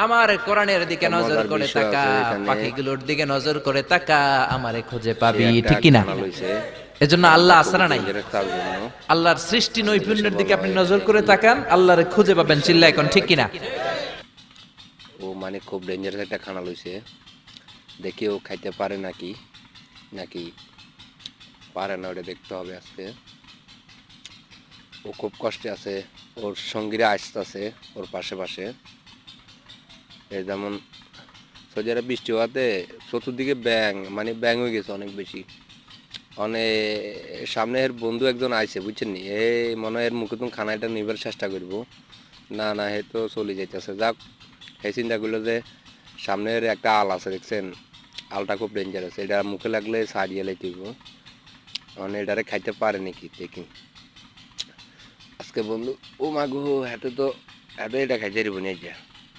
আমার কোরআনের দিকে একটা নজর মজার করে বিষয় তাকা, আছে এখানে। পাখিগুলোর দিকে নজর করে তাকা, আমারে খুঁজে সে পাবি, একটা ঠিক কি না? খানা লইছে। এজন্য খানাটা আল্লাহ আছে খুবই না নাই? ডেঞ্জারাস তার জন্য। আল্লাহর সৃষ্টি আমাদের দেশে নৈপুণ্যের দিকে বলা আপনি হয় নজর এটাকে করে কি তাকান, আল্লাহরে খুঁজে পাবেন, ফিশার চিল্লা বলা এখন, ঠিক হয়। কি না? ও মানে খুব ডেঞ্জারাস একটা খানা লইছে। দেখি ও খাইতে পারে নাকি, নাকি পারে না, ওটা দেখতে হবে আজকে। ও খুব কষ্টে আছে, ওর সঙ্গীরা আসতেছে ওর পাশে পাশে। এই যেমন সৌদি আরব বৃষ্টি হওয়াতে চতুর্দিকে ব্যাং, মানে ব্যাং হয়ে গেছে অনেক বেশি। অনেক সামনে এর বন্ধু একজন আইছে, বুঝছেন নি, এ মনে হয় এর মুখে তুমি খানাটা নিবার চেষ্টা করবো। না না, হে তো চলে যাইতেছে। যাক, এই চিন্তা করলো যে সামনের একটা আল আছে, দেখছেন, আলটা খুব ডেঞ্জারাস, এটা মুখে লাগলে সারিয়ে লাইতেইব। মানে এটারে খাইতে পারে নাকি দেখি আজকে বন্ধু। ও মাগো, হাতে তো হাতে এটা খাইতে পারবো না।